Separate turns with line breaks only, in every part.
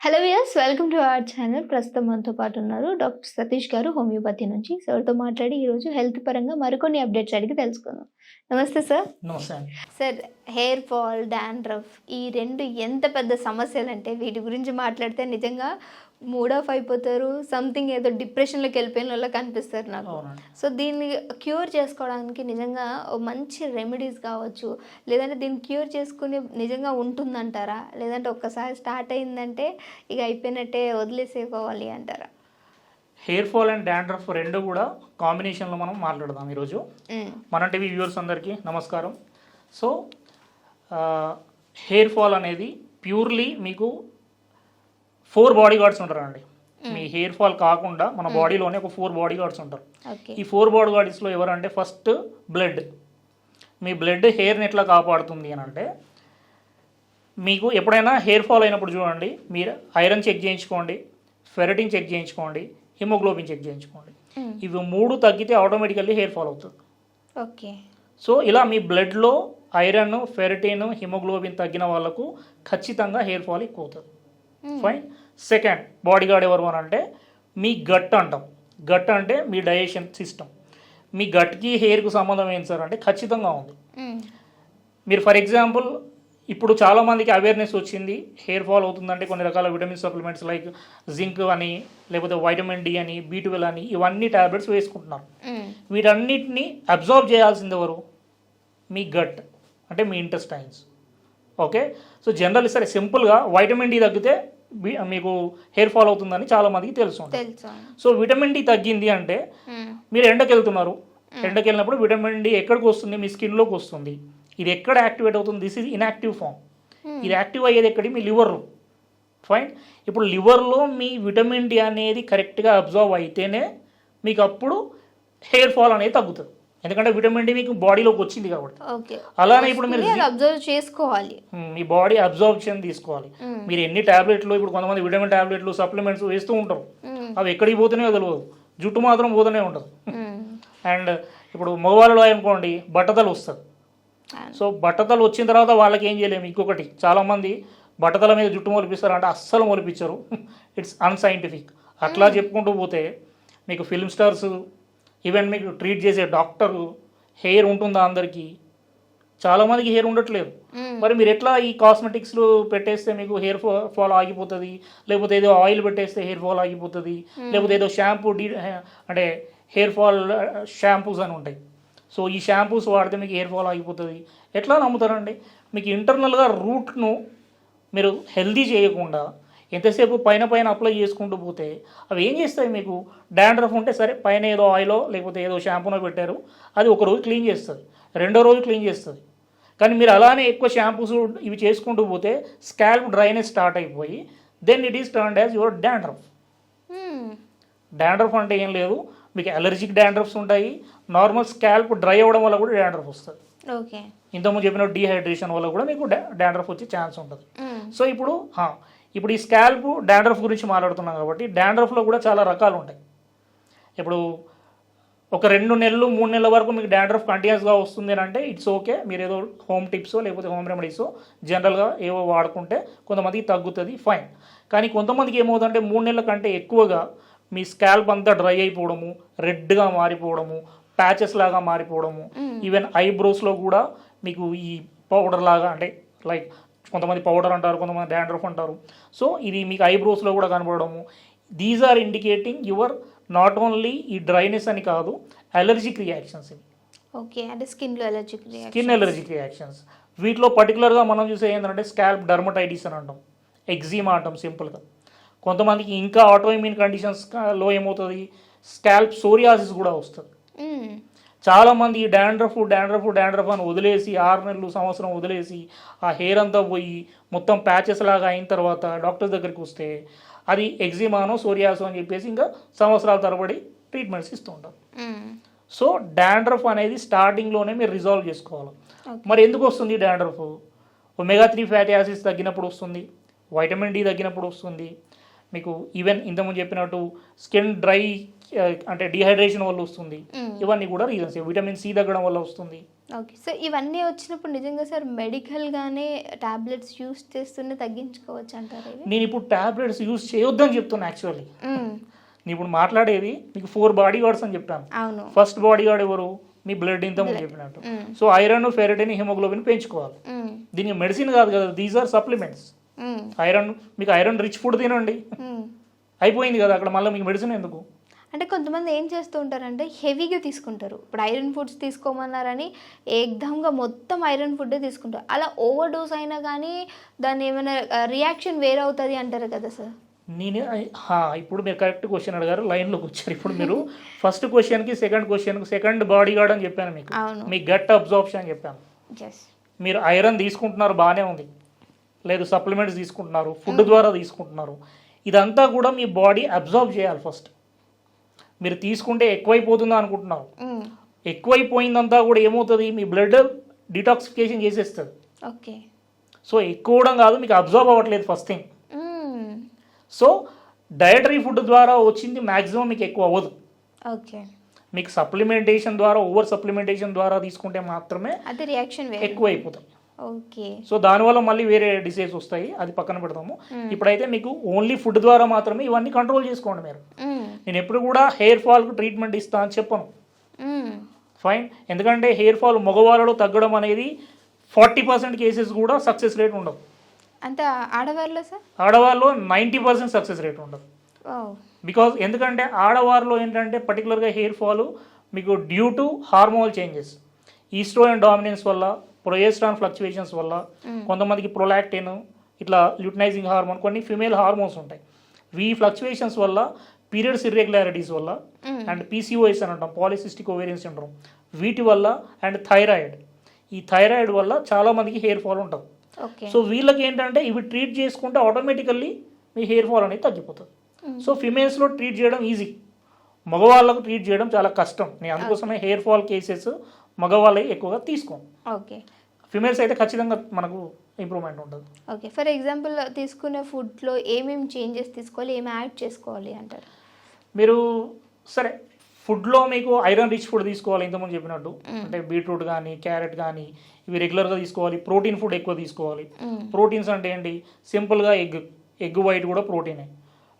Hello viewers, welcome to our channel. ప్రస్తుతం మనతో పాటు ఉన్నారు డాక్టర్ సతీష్ గారు, హోమియోపతి నుంచి. సార్తో మాట్లాడి ఈరోజు హెల్త్ పరంగా మరికొన్ని అప్డేట్స్ అడిగి తెలుసుకుందాం. నమస్తే సార్.
నమస్తే అండి.
సార్, హెయిర్ ఫాల్, డాండ్రఫ్ ఈ రెండు ఎంత పెద్ద సమస్యలంటే వీటి గురించి మాట్లాడితే నిజంగా మూడ్ ఆఫ్ అయిపోతారు. సంథింగ్ ఏదో డిప్రెషన్లోకి వెళ్ళిపోయిన వాళ్ళ కనిపిస్తారు నాకు.
అవునండి.
సో దీన్ని క్యూర్ చేసుకోవడానికి నిజంగా ఓ మంచి రెమెడీస్ కావచ్చు, లేదంటే దీన్ని క్యూర్ చేసుకుని నిజంగా ఉంటుందంటారా, లేదంటే ఒక్కసారి స్టార్ట్ అయిందంటే ఇక అయిపోయినట్టే వదిలేసేసుకోవాలి అంటారా?
హెయిర్ ఫాల్ అండ్ డాండ్రఫ్ రెండు కూడా కాంబినేషన్లో మనం మాట్లాడదాం ఈరోజు. మన టీవీ వ్యూవర్స్ అందరికీ నమస్కారం. సో హెయిర్ ఫాల్ అనేది ప్యూర్లీ మీకు 4 బాడీ గార్డ్స్ ఉంటారండి. మీ హెయిర్ ఫాల్ కాకుండా మన బాడీలోనే ఒక 4 బాడీ గార్డ్స్ ఉంటారు. ఈ 4 బాడీ గార్డ్స్లో ఎవరంటే ఫస్ట్ బ్లడ్. మీ బ్లడ్ హెయిర్ని ఎట్లా కాపాడుతుంది అని అంటే, మీకు ఎప్పుడైనా హెయిర్ ఫాల్ అయినప్పుడు చూడండి, మీరు ఐరన్ చెక్ చేయించుకోండి, ఫెరటిన్ చెక్ చేయించుకోండి, హిమోగ్లోబిన్ చెక్ చేయించుకోండి. ఇవి 3 తగ్గితే ఆటోమేటికల్లీ హెయిర్ ఫాల్ అవుతుంది.
ఓకే.
సో ఇలా మీ బ్లడ్లో ఐరన్, ఫెరటిన్, హిమోగ్లోబిన్ తగ్గిన వాళ్ళకు ఖచ్చితంగా హెయిర్ ఫాల్ ఎక్కువ అవుతుంది. ఫైన్. సెకండ్ బాడీ గార్డ్ ఎవరు అని అంటే మీ గట్ అంటాం. గట్ అంటే మీ డైజెషన్ సిస్టమ్. మీ గట్కి హెయిర్కు సంబంధం ఏంటి సార్ అంటే ఖచ్చితంగా ఉంది. మీరు ఫర్ ఎగ్జాంపుల్ ఇప్పుడు చాలామందికి అవేర్నెస్ వచ్చింది, హెయిర్ ఫాల్ అవుతుందంటే కొన్ని రకాల విటమిన్ సప్లిమెంట్స్ లైక్ జింక్ అని, లేకపోతే వైటమిన్ డి అని, B12 అని, ఇవన్నీ టాబ్లెట్స్ వేసుకుంటున్నారు. వీటన్నిటిని అబ్జర్వ్ చేయాల్సింది ఎవరు? మీ గట్ అంటే మీ ఇంటెస్టైన్స్. ఓకే. సో జనరల్ సరే సింపుల్గా వైటమిన్ డి తగ్గితే మీకు హెయిర్ ఫాల్ అవుతుందని చాలామందికి తెలుసు. సో విటమిన్ డి తగ్గింది అంటే మీరు ఎండకి వెళ్తున్నారు. ఎండకి వెళ్ళినప్పుడు విటమిన్ డి ఎక్కడికి వస్తుంది? మీ స్కిన్లోకి వస్తుంది. ఇది ఎక్కడ యాక్టివేట్ అవుతుంది? This is inactive form. ఇది యాక్టివ్ అయ్యేది ఎక్కడి? మీ లివర్లో. ఫైన్. ఇప్పుడు లివర్లో మీ విటమిన్ డి అనేది కరెక్ట్గా అబ్జర్వ్ అయితేనే మీకు అప్పుడు హెయిర్ ఫాల్ అనేది తగ్గుతుంది. ఎందుకంటే విటమిన్ డి మీకు బాడీలోకి వచ్చింది కాబట్టి. అలానే ఇప్పుడు మీరు
అబ్జర్వ్ చేసుకోవాలి,
మీ బాడీ అబ్జర్ప్షన్ తీసుకోవాలి. మీరు ఎన్ని టాబ్లెట్లు, ఇప్పుడు కొంతమంది విటమిన్ టాబ్లెట్లు, సప్లిమెంట్స్ వేస్తూ ఉంటారు, అవి ఎక్కడికి పోతూనే తెలియదు, జుట్టు మాత్రం పోతూనే ఉంటుంది. అండ్ ఇప్పుడు మగవాళ్ళలో అనుకోండి బట్టతలు వస్తుంది. సో బట్టతలు వచ్చిన తర్వాత వాళ్ళకి ఏం చేయలేము. ఇంకొకటి చాలామంది బట్టతల మీద జుట్టు మొలిపిస్తారు అంటే అస్సలు మొలిపించరు. It's unscientific. అట్లా చెప్పుకుంటూ పోతే మీకు ఫిల్మ్ స్టార్స్, ఈవెన్ మీకు ట్రీట్ చేసే డాక్టర్ హెయిర్ ఉంటుందా? అందరికీ చాలామందికి హెయిర్ ఉండట్లేదు. మరి మీరు ఎట్లా ఈ కాస్మెటిక్స్లు పెట్టేస్తే మీకు హెయిర్ ఫాల్ ఆగిపోతుంది, లేకపోతే ఏదో ఆయిల్ పెట్టేస్తే హెయిర్ ఫాల్ ఆగిపోతుంది, లేకపోతే ఏదో షాంపూ అంటే హెయిర్ ఫాల్ షాంపూస్ అని ఉంటాయి. సో ఈ షాంపూస్ వాడితే మీకు హెయిర్ ఫాల్ ఆగిపోతుంది. ఎట్లా నమ్ముతారండి? మీకు ఇంటర్నల్గా రూట్ను మీరు హెల్దీ చేయకుండా ఎంతసేపు పైన అప్లై చేసుకుంటూ పోతే అవి ఏం చేస్తాయి? మీకు డాండ్రఫ్ ఉంటే సరే పైన ఏదో ఆయిలో లేకపోతే ఏదో షాంపూనో పెట్టారు, అది ఒక రోజు క్లీన్ చేస్తుంది, రెండో రోజు క్లీన్ చేస్తుంది. కానీ మీరు అలానే ఎక్కువ షాంపూస్ ఇవి చేసుకుంటూ పోతే స్కాల్ప్ డ్రైనెస్ స్టార్ట్ అయిపోయి then it is turned as your dandruff. Dandruff అంటే ఏం లేదు, మీకు అలర్జిక్ డాండ్రఫ్స్ ఉంటాయి. నార్మల్ స్కాల్ప్ డ్రై అవ్వడం వల్ల కూడా డాండ్రఫ్ వస్తుంది.
ఓకే.
ఇంతకుముందు చెప్పిన డీహైడ్రేషన్ వల్ల కూడా మీకు డాండ్రఫ్ వచ్చే ఛాన్స్ ఉంటుంది. సో ఇప్పుడు ఈ స్కాల్ప్ డాండ్రఫ్ గురించి మాట్లాడుతున్నాం కాబట్టి డాండ్రఫ్లో కూడా చాలా రకాలు ఉంటాయి. ఇప్పుడు ఒక 2 నెలలు 3 నెలల వరకు మీకు డాండ్రఫ్ కంటిన్యూస్గా వస్తుంది అని అంటే ఇట్స్ ఓకే. మీరు ఏదో హోమ్ టిప్సో లేకపోతే హోమ్ రెమెడీసో జనరల్గా ఏవో వాడుకుంటే కొంతమందికి తగ్గుతుంది, ఫైన్. కానీ కొంతమందికి ఏమవుతుందంటే 3 నెలల కంటే ఎక్కువగా మీ స్కాల్ప్ అంతా డ్రై అయిపోవడము, రెడ్గా మారిపోవడము, ప్యాచెస్ లాగా మారిపోవడము, ఈవెన్ ఐబ్రోస్లో కూడా మీకు ఈ పౌడర్ లాగా అంటే లైక్ కొంతమంది పౌడర్ అంటారు, కొంతమంది డాండ్రఫ్ అంటారు. సో ఇది మీకు ఐబ్రోస్లో కూడా కనపడము. These are indicating your not only ఈ డ్రైనెస్ అని కాదు, అలర్జిక్ రియాక్షన్స్ ఇవి.
ఓకే. అంటే స్కిన్
అలర్జిక్ రియాక్షన్స్. వీటిలో పర్టికులర్గా మనం చూసే ఏంటంటే స్కాల్ప్ డర్మటైటిస్ అని అంటాం, ఎగ్జిమా అంటాం సింపుల్గా. కొంతమందికి ఇంకా ఆటోఇమ్యూన్ కండిషన్స్లో ఏమవుతుంది, స్కాల్ప్ సోరియాసిస్ కూడా వస్తుంది. చాలామంది ఈ డాండ్రఫ్ అని వదిలేసి 6 నెలలు సంవత్సరం వదిలేసి ఆ హెయిర్ అంతా పోయి మొత్తం ప్యాచెస్ లాగా అయిన తర్వాత డాక్టర్ దగ్గరికి వస్తే అది ఎగ్జిమానో సోరియాసో అని చెప్పేసి ఇంకా సంవత్సరాల తరబడి ట్రీట్మెంట్స్ ఇస్తూ ఉంటారు. సో డాండ్రఫ్ అనేది స్టార్టింగ్లోనే మీరు రిజాల్వ్ చేసుకోవాలి. మరి ఎందుకు వస్తుంది డాండ్రఫ్? ఒమేగా-3 ఫ్యాటీ యాసిడ్స్ తగ్గినప్పుడు వస్తుంది, వైటమిన్ డి తగ్గినప్పుడు వస్తుంది, మీకు ఈవెన్ ఇంతకుముందు చెప్పినట్టు స్కిన్ డ్రై అంటే డిహైడ్రేషన్ వల్ల వస్తుంది. ఇవన్నీ కూడా రీజన్స్. విటమిన్ సి తగ్గడం వల్ల వస్తుంది.
ఓకే. సో ఇవన్నీ వచ్చినప్పుడు నిజంగా సార్ మెడికల్గానే టాబ్లెట్స్ యూస్ చేస్తూనే తగ్గించుకోవచ్చు అంటారు ఇవి?
నేను ఇప్పుడు టాబ్లెట్స్ యూస్ చేయొద్దని చెప్తున్నా యాక్చువల్లీ. నేను ఇప్పుడు మాట్లాడేది మీకు 4 బాడీ గార్డ్స్ అని చెప్పాను.
అవును.
ఫస్ట్ బాడీ గార్డ్ ఎవరు? మీ బ్లడ్ ఇంత ముందు చెప్పినట్టు. సో ఐరన్, ఫెరిటిన్, హిమోగ్లోబిన్ పెంచుకోవాలి. దీనికి మెడిసిన్ కాదు కదా, దీస్ ఆర్ సప్లిమెంట్స్. ఐరన్, మీకు ఐరన్ రిచ్ ఫుడ్ తినండి, అయిపోయింది కదా అక్కడ, మళ్ళీ మీకు మెడిసిన్ ఎందుకు?
అంటే కొంతమంది ఏం చేస్తూ ఉంటారంటే హెవీగా తీసుకుంటారు. ఇప్పుడు ఐరన్ ఫుడ్స్ తీసుకోమన్నారని ఏకదంగా మొత్తం ఐరన్ ఫుడ్డే తీసుకుంటారు. అలా ఓవర్ డోస్ అయినా కానీ దాన్ని ఏమైనా రియాక్షన్ వేరే అవుతుంది అంటారు కదా సార్?
ఇప్పుడు మీరు కరెక్ట్ క్వశ్చన్ అడిగారు, లైన్లోకి వచ్చారు. ఇప్పుడు మీరు ఫస్ట్ క్వశ్చన్కి సెకండ్ బాడీ గార్డ్ అని చెప్పాను మీకు. మీ గట్ అబ్జార్ప్షన్ అని చెప్పాను. మీరు ఐరన్ తీసుకుంటున్నారు, బాగానే ఉంది. లేదు సప్లిమెంట్స్ తీసుకుంటున్నారు, ఫుడ్ ద్వారా తీసుకుంటున్నారు. ఇదంతా కూడా మీ బాడీ అబ్జార్బ్ చేయాలి ఫస్ట్. మీరు తీసుకుంటే ఎక్కువైపోతుందా అనుకుంటున్నారు. ఎక్కువైపోయిందంతా కూడా ఏమవుతుంది, మీ బ్లడ్ డిటాక్సిఫికేషన్ చేసేస్తుంది.
ఓకే.
సో ఎక్కువ కూడా కాదు, మీకు అబ్జార్బ్ అవ్వట్లేదు first thing. So dietary food ద్వారా వచ్చింది మ్యాక్సిమం మీకు ఎక్కువ అవ్వదు.
ఓకే.
మీకు సప్లిమెంటేషన్ ద్వారా, ఓవర్ సప్లిమెంటేషన్ ద్వారా తీసుకుంటే మాత్రమే
అది రియాక్షన్
ఎక్కువ అయిపోతాయి.
ఓకే.
సో దానివల్ల మళ్ళీ వేరే డిసీజ్ వస్తాయి, అది పక్కన పెడతాము. ఇప్పుడైతే మీకు ఓన్లీ ఫుడ్ ద్వారా మాత్రమే ఇవన్నీ కంట్రోల్ చేసుకోండి మీరు. నేను ఎప్పుడు కూడా హెయిర్ ఫాల్కి ట్రీట్మెంట్ ఇస్తా అని చెప్పను. ఫైన్. ఎందుకంటే హెయిర్ ఫాల్ మగవాళ్ళలో తగ్గడం అనేది 40% కేసెస్ కూడా సక్సెస్ రేట్ ఉండదు.
అంత ఆడవారిలో సార్?
ఆడవాళ్ళలో 90% సక్సెస్ రేట్ ఉండదు. బికాజ్ ఎందుకంటే ఆడవారిలో ఏంటంటే పర్టికులర్గా హెయిర్ ఫాల్ మీకు due to hormonal changes, estrogen dominance వల్ల, ప్రొజెస్ట్రాన్ ఫ్లక్చువేషన్స్ వల్ల, కొంతమందికి ప్రొలాక్టిన్, ఇట్లా ల్యూటనైజింగ్ హార్మోన్, కొన్ని ఫిమేల్ హార్మోన్స్ ఉంటాయి. ఈ ఫ్లక్చువేషన్స్ వల్ల, పీరియడ్స్ ఇర్రెగ్యులారిటీస్ వల్ల, అండ్ పీసీఓఎస్ అని అంటాం, పాలిసిస్టిక్ ఓవేరియన్ సిండ్రోమ్, వీటి వల్ల, అండ్ థైరాయిడ్. ఈ థైరాయిడ్ వల్ల చాలామందికి హెయిర్ ఫాల్ ఉంటుంది. సో వీళ్ళకి ఏంటంటే ఇవి ట్రీట్ చేసుకుంటే ఆటోమేటికల్లీ మీ హెయిర్ ఫాల్ అనేది తగ్గిపోతుంది. సో ఫిమేల్స్లో ట్రీట్ చేయడం ఈజీ, మగవాళ్ళకు ట్రీట్ చేయడం చాలా కష్టం. నేను అందుకోసమే హెయిర్ ఫాల్ కేసెస్ మగవాళ్ళకి ఎక్కువగా తీసుకోండి.
ఓకే.
ఫిమేల్స్ అయితే ఖచ్చితంగా మనకు ఇంప్రూవ్మెంట్ ఉంటుంది.
ఓకే. ఫర్ ఎగ్జాంపుల్ తీసుకునే ఫుడ్లో ఏమేమి చేంజెస్ తీసుకోవాలి, ఏమి యాడ్ చేసుకోవాలి అంటారు?
మీరు సరే ఫుడ్లో మీకు ఐరన్ రిచ్ ఫుడ్ తీసుకోవాలి, ఇంతకుముందు చెప్పినట్టు. అంటే బీట్రూట్ కానీ, క్యారెట్ కానీ, ఇవి రెగ్యులర్గా తీసుకోవాలి. ప్రోటీన్ ఫుడ్ ఎక్కువ తీసుకోవాలి. ప్రోటీన్స్ అంటే ఏంటి, సింపుల్గా ఎగ్ వైట్ కూడా ప్రోటీనే.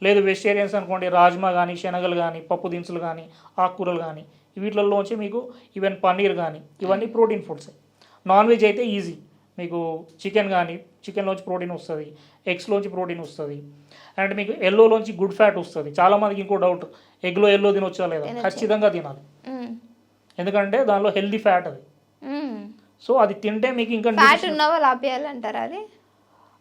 లేదు వెజిటేరియన్స్ అనుకోండి, రాజ్మా కానీ, శనగలు కానీ, పప్పు దినుసులు కానీ, ఆకుకూరలు కానీ, వీటిల్లోంచి మీకు ఈవెన్ పన్నీర్ కానీ, ఇవన్నీ ప్రోటీన్ ఫుడ్సే. నాన్ వెజ్ అయితే ఈజీ, మీకు చికెన్ కానీ, చికెన్లోంచి ప్రోటీన్ వస్తుంది, ఎగ్స్లోంచి ప్రోటీన్ వస్తుంది, అండ్ మీకు ఎల్లోలోంచి గుడ్ ఫ్యాట్ వస్తుంది. చాలామందికి ఇంకో డౌట్, ఎగ్లో ఎల్లో తినొచ్చా లేదా? ఖచ్చితంగా తినాలి, ఎందుకంటే దానిలో హెల్దీ ఫ్యాట్ అది. సో అది తింటే మీకు ఇంకా
ఫ్యాట్ ఉన్న వాళ్ళు ఆపేయాలంటారా?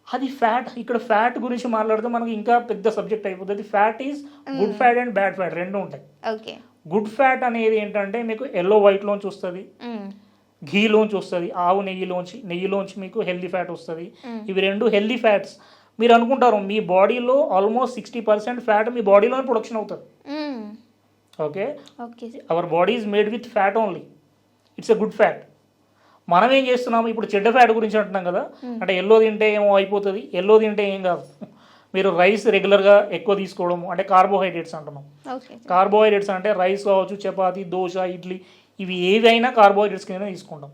అది ఫ్యాట్, ఇక్కడ ఫ్యాట్ గురించి మాట్లాడితే మనకి ఇంకా పెద్ద సబ్జెక్ట్ అయిపోతుంది. Fat is good fat and bad fat రెండు ఉంటాయి.
ఓకే.
గుడ్ ఫ్యాట్ అనేది ఏంటంటే మీకు ఎల్లో వైట్లోంచి వస్తుంది, ఘీలోంచి వస్తుంది, ఆవు నెయ్యిలోంచి మీకు హెల్దీ ఫ్యాట్ వస్తుంది. ఇవి రెండు హెల్దీ ఫ్యాట్స్. మీరు అనుకుంటారు మీ బాడీలో ఆల్మోస్ట్ 60% ఫ్యాట్ మీ బాడీలోనే ప్రొడక్షన్ అవుతుంది. Okay. Our body is made with fat only, it's a good fat. మనం ఏం చేస్తున్నాము ఇప్పుడు, చెడ్డ ఫ్యాట్ గురించి అంటున్నాం కదా. అంటే ఎల్లో తింటే ఏమో అయిపోతుంది, ఎల్లో తింటే ఏం కాదు. మీరు రైస్ రెగ్యులర్గా ఎక్కువ తీసుకోవడము, అంటే కార్బోహైడ్రేట్స్ అంటున్నాం. కార్బోహైడ్రేట్స్ అంటే రైస్ కావచ్చు, చపాతీ, దోశ, ఇడ్లీ, ఇవి ఏవి అయినా కార్బోహైడ్రేట్స్ కింద తీసుకుంటాం.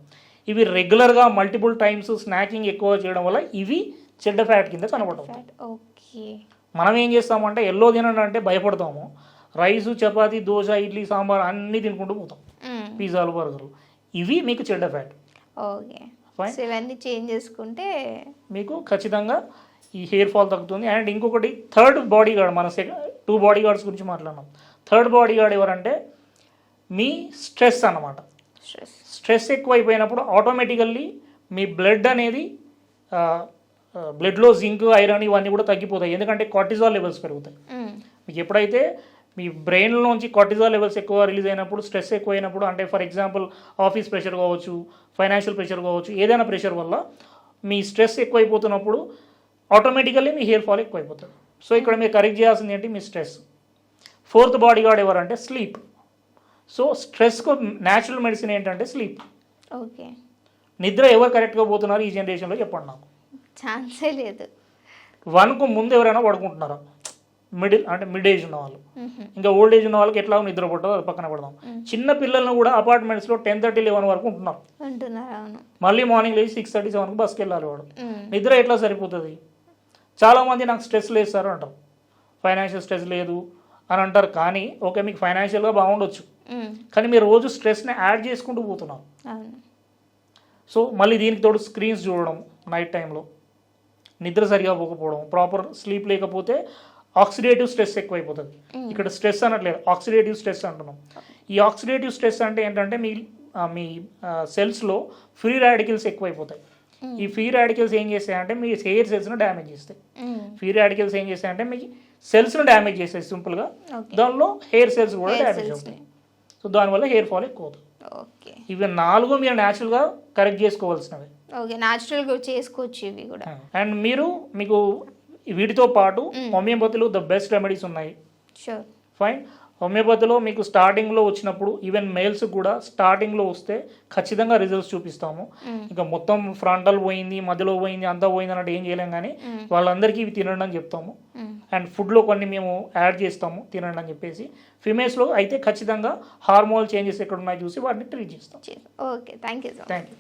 ఇవి రెగ్యులర్గా మల్టిపుల్ టైమ్స్ స్నాకింగ్ ఎక్కువ చేయడం వల్ల ఇవి చెడ్డ ఫ్యాట్ కింద కనబడతాయి. మనం ఏం చేస్తామంటే ఎల్లో తినండి అంటే భయపడతాము, రైసు, చపాతీ, దోశ, ఇడ్లీ, సాంబార్ అన్నీ తినుకుంటూ పోతాం, పిజ్జాలు, బర్గర్లు. ఇవి మీకు చెడ్డ ఫ్యాట్.
ఓకే. ఇవన్నీ చేంజ్ చేసుకుంటే
మీకు ఖచ్చితంగా ఈ హెయిర్ ఫాల్ తగ్గుతుంది. అండ్ ఇంకొకటి థర్డ్ బాడీ గార్డ్, మన 2 బాడీ గార్డ్స్ గురించి మాట్లాడినాం. థర్డ్ బాడీ గార్డ్ ఎవరంటే మీ స్ట్రెస్ అన్నమాట. స్ట్రెస్ ఎక్కువైపోయినప్పుడు ఆటోమేటికల్లీ మీ బ్లడ్ అనేది, బ్లడ్లో జింక్, ఐరన్ ఇవన్నీ కూడా తగ్గిపోతాయి. ఎందుకంటే కార్టిజాల్ లెవెల్స్ పెరుగుతాయి. మీకు ఎప్పుడైతే మీ బ్రెయిన్లోంచి కార్టిజాల్ లెవెల్స్ ఎక్కువ రిలీజ్ అయినప్పుడు, స్ట్రెస్ ఎక్కువైనప్పుడు, అంటే ఫర్ ఎగ్జాంపుల్ ఆఫీస్ ప్రెషర్ కావచ్చు, ఫైనాన్షియల్ ప్రెషర్ కావచ్చు, ఏదైనా ప్రెషర్ వల్ల మీ స్ట్రెస్ ఎక్కువైపోతున్నప్పుడు ఆటోమేటికల్లీ మీ హెయిర్ ఫాల్ ఎక్కువైపోతుంది. సో ఇక్కడ మీరు కరెక్ట్ చేయాల్సింది ఏంటి, మీ స్ట్రెస్. ఫోర్త్ బాడీ గార్డ్ ఎవరంటే స్లీప్. సో స్ట్రెస్కు న్యాచురల్ మెడిసిన్ ఏంటంటే స్లీప్.
ఓకే.
నిద్ర ఎవరు కరెక్ట్గా పోతున్నారు ఈ జనరేషన్లో చెప్పండి నాకు.
ఛాన్సే లేదు.
1కు ముందు ఎవరైనా పడుకుంటున్నారా? మిడ్ ఏజ్ ఉన్న వాళ్ళు. ఇంకా ఓల్డ్ ఏజ్ ఉన్న వాళ్ళకి ఎట్లా నిద్ర పట్టదో అది పక్కన పెడదాం. చిన్న పిల్లలను కూడా అపార్ట్మెంట్స్లో 10:30, 11 వరకు ఉంటున్నారు. మళ్ళీ మార్నింగ్ లేచి 6:30, 7కి బస్కి వెళ్ళాలి వాడు. నిద్ర ఎట్లా సరిపోతుంది? చాలామంది నాకు స్ట్రెస్ లేదు సార్ అంటారు, ఫైనాన్షియల్ స్ట్రెస్ లేదు అని అంటారు. కానీ ఓకే, మీకు ఫైనాన్షియల్గా బాగుండొచ్చు, కానీ మీరు రోజు స్ట్రెస్ని యాడ్ చేసుకుంటూ పోతున్నారు. సో మళ్ళీ దీనికి తోడు స్క్రీన్స్ చూడడం, నైట్ టైంలో నిద్ర సరిగా పోకపోవడం, ప్రాపర్ స్లీప్ లేకపోతే ఆక్సిడేటివ్ స్ట్రెస్ ఎక్కువైపోతుంది. ఇక్కడ స్ట్రెస్ అనట్లేదు, ఆక్సిడేటివ్ స్ట్రెస్ అంటున్నాం. ఈ ఆక్సిడేటివ్ స్ట్రెస్ అంటే ఏంటంటే మీ సెల్స్లో ఫ్రీ రాడికల్స్ ఎక్కువైపోతాయి. ఈ ఫ్రీ రాడికల్స్ ఏం చేస్తాయంటే మీ హెయిర్ సెల్స్ను డ్యామేజ్ చేస్తాయి. ఫ్రీ రాడికల్స్ ఏం చేస్తాయంటే మీ సెల్స్ను డ్యామేజ్ చేస్తాయి సింపుల్గా. దానిలో హెయిర్ సెల్స్ కూడా డ్యామేజ్ అవుతాయి. సో దానివల్ల హెయిర్ ఫాల్ ఎక్కువ అవుతుంది. ఇవి 4 మీరు న్యాచురల్గా కరెక్ట్ చేసుకోవాల్సినవి.
ఓకే, న్యాచురల్గా చేసుకోవచ్చు ఇవి కూడా.
అండ్ మీకు వీటితో పాటు హోమియోపతిలో ద బెస్ట్ రెమెడీస్ ఉన్నాయి.
Sure,
fine. హోమియోపతిలో మీకు స్టార్టింగ్లో వచ్చినప్పుడు ఈవెన్ మేల్స్ కూడా స్టార్టింగ్లో వస్తే ఖచ్చితంగా రిజల్ట్స్ చూపిస్తాము. ఇంకా మొత్తం ఫ్రంటల్ పోయింది, మధ్యలో పోయింది, అంతా పోయింది అన్నట్టు ఏం చేయలేం. కానీ వాళ్ళందరికీ ఇవి తినండి అని చెప్తాము. అండ్ ఫుడ్లో కొన్ని మేము యాడ్ చేస్తాము తినండి అని చెప్పేసి. ఫిమేల్స్లో అయితే ఖచ్చితంగా హార్మోనల్ చేంజెస్ ఎక్కడ ఉన్నాయో చూసి వాటిని ట్రీట్ చేస్తాం.
Okay, thank you.
Thank you.